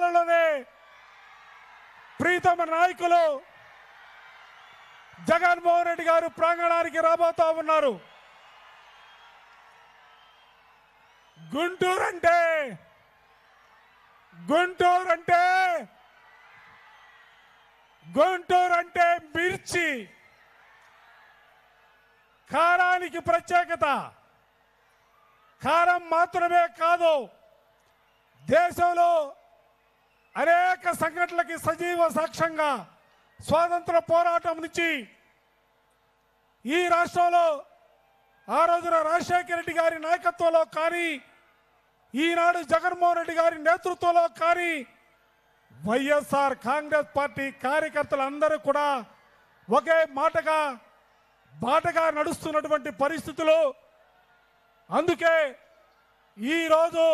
నిమిషాలలోనే ప్రీతమ నాయకులు జగన్మోహన్ రెడ్డి గారు ప్రాంగణానికి రాబోతా ఉన్నారు. గుంటూరు అంటే మిర్చి, కారానికి ప్రత్యేకత. కారం మాత్రమే కాదు, దేశంలో అనేక సంఘటనలకి సజీవ సాక్ష్యంగా స్వాతంత్ర పోరాటం నుంచి ఈ రాష్ట్రంలో ఆ రోజున రాజశేఖర రెడ్డి గారి నాయకత్వంలో కానీ, ఈనాడు జగన్మోహన్ రెడ్డి గారి నేతృత్వంలో కానీ వైఎస్ఆర్ కాంగ్రెస్ పార్టీ కార్యకర్తలందరూ కూడా ఒకే బాటగా నడుస్తున్నటువంటి పరిస్థితులు. అందుకే ఈరోజు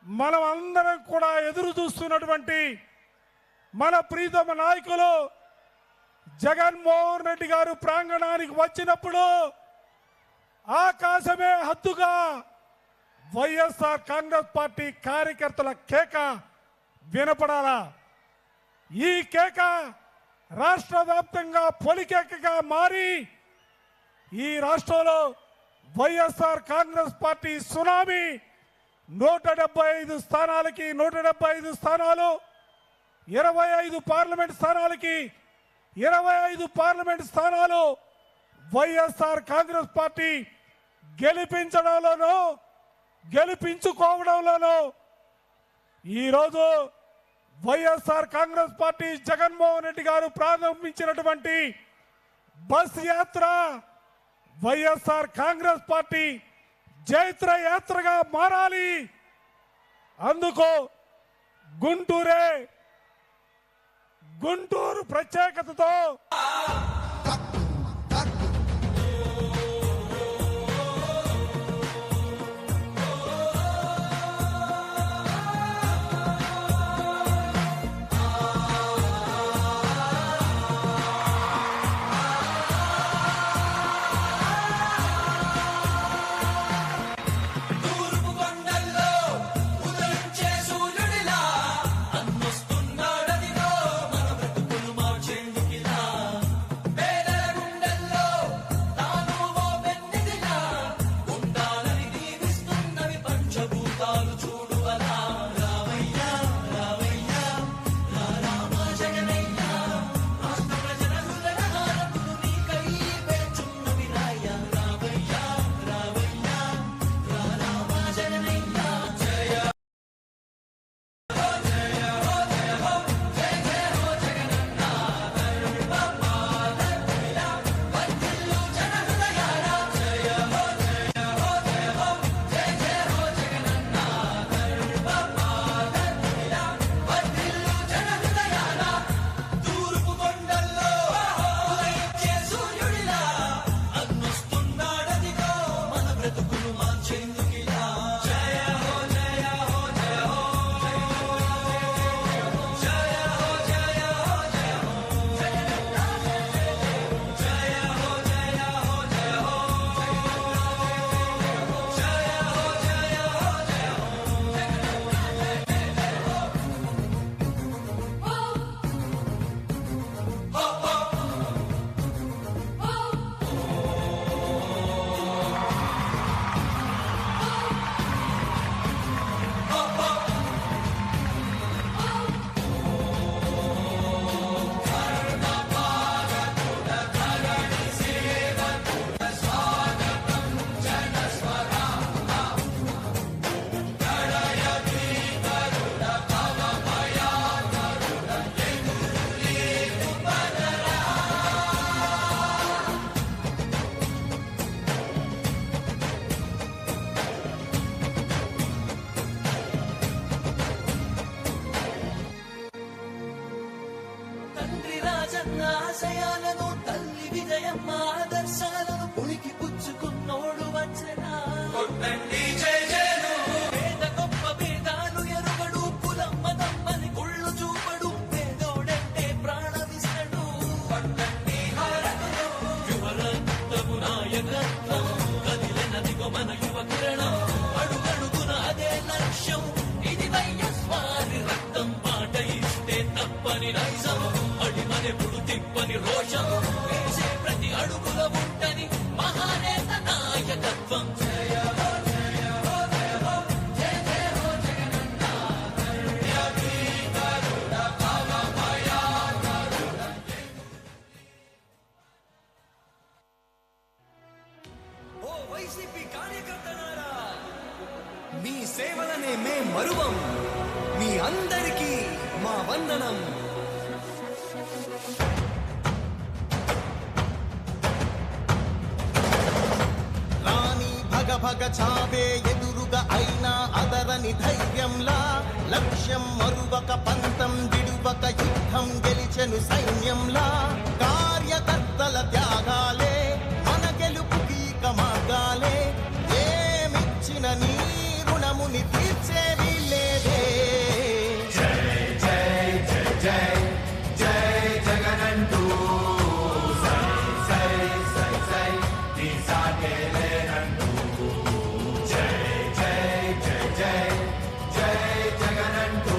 మనం అందరం కూడా ఎదురు చూస్తున్నటువంటి మన ప్రీతమ నాయకులు జగన్మోహన్ రెడ్డి గారు ప్రాంగణానికి వచ్చినప్పుడు ఆకాశమే హద్దుగా వైఎస్ఆర్ కాంగ్రెస్ పార్టీ కార్యకర్తల కేక వినపడాలా. ఈ కేక రాష్ట్ర వ్యాప్తంగా పొలికేకగా మారి ఈ రాష్ట్రంలో వైఎస్ఆర్ కాంగ్రెస్ పార్టీ సునామీ 175 స్థానాలకి 175 స్థానాలు, 25 పార్లమెంట్ స్థానాలకి 25 పార్లమెంట్ స్థానాలు వైఎస్ఆర్ కాంగ్రెస్ పార్టీ గెలిపించుకోవడంలోనూ ఈరోజు వైఎస్ఆర్ కాంగ్రెస్ పార్టీ జగన్మోహన్ రెడ్డి గారు ప్రారంభించినటువంటి బస్ యాత్ర వైఎస్ఆర్ కాంగ్రెస్ పార్టీ జైత్ర యాత్రగా మారాలి. అందుకు గుంటూరు ప్రత్యేకతతో ఆశయాలను తల్లి విజయమ్మ ఆదర్శాలను పులికి పుచ్చుకున్నోడు వచ్చనా పేద గొప్ప భేదాలు ఎరుగడు కులమ్మ దమ్మని కుళ్ళు చూపడు పేదోడంటే ప్రాణమిస్తడు యువరక్తము నాయకత్వం కదిలినదిగో మన యువ కిరణం అడుగడుగున అదే లక్ష్యం ఇది మరువం. మీ అందరికీ మా వందనం. రాణి భగ భగ చావే ఎదురుగా అయినా అదరని ధైర్యంలా లక్ష్యం మరువక పంతం విడువక యుద్ధం గెలిచెను సైన్యంలా కార్యకర్తల త్యాగాలే మన గెలుపుకి ఇక మార్గాలే ఏమిచ్చిన నీ రుణముని తీర్చేది లేదే. జై జై జై జై జై జగనంటూ సై సై సై సై నీ సాగే లేనంటూ జై జై జై జై జై జగనంటూ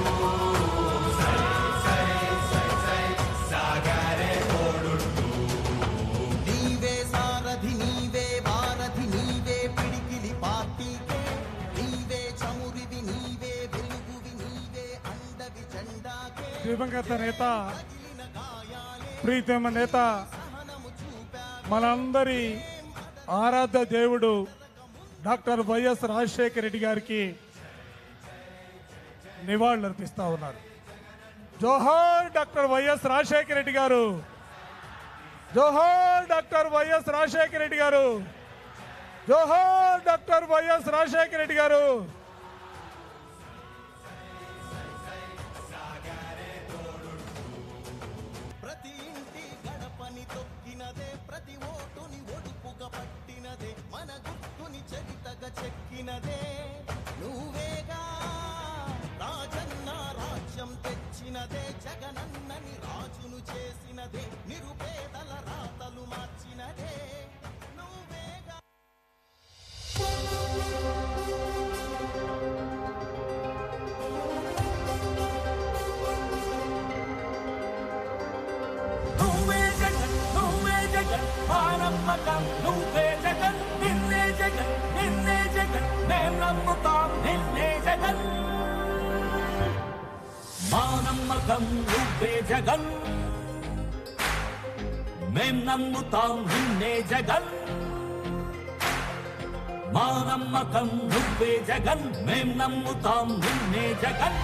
సై సై సై సై సాగరే తోడుంటూ నీవే సారథి నీవే వారధి నీవే పిడికిలి పార్టీకే నీవే చమురివి నీవే వెలుగువి నీవే అండవి జెండాకే దివంగత నేత ప్రీతమ నేత మనందరి ఆరాధ్య దేవుడు డాక్టర్ వైఎస్ రాజశేఖర రెడ్డి గారికి నివాళులు అర్పిస్తా ఉన్నారు. జోహార్ డాక్టర్ వైఎస్ రాజశేఖర రెడ్డి గారు, జోహార్ డాక్టర్ వైఎస్ రాజశేఖర రెడ్డి గారు, జోహార్ డాక్టర్ వైఎస్ రాజశేఖర రెడ్డి గారు. ప్రతి ఇంటి గడపని తొక్కినదే ప్రతి ఓటుని ఒడుపుగా పట్టినదే మన గుర్తుని చరితగా చెక్కినదే నువ్వేగా రాజన్న రాజ్యం తెచ్చినదే జగనన్నని రాజును చేసినదే నిరుపేదల రాతలు మార్చినదే నువ్వేగా. నువ్వే జగన్ నువ్వే జగన్ మా నమ్మకం నువ్వే జగన్ నిన్నే జగన్ నిన్నే జగన్ మేం నమ్ముతాం నిన్నే జగన్ మా నమ్మకం నువ్వే జగన్ మేం నమ్ముతాం నిన్నే జగన్ మా నమ్మకం నువ్వే జగన్ మేం నమ్ముతాం నిన్నే జగన్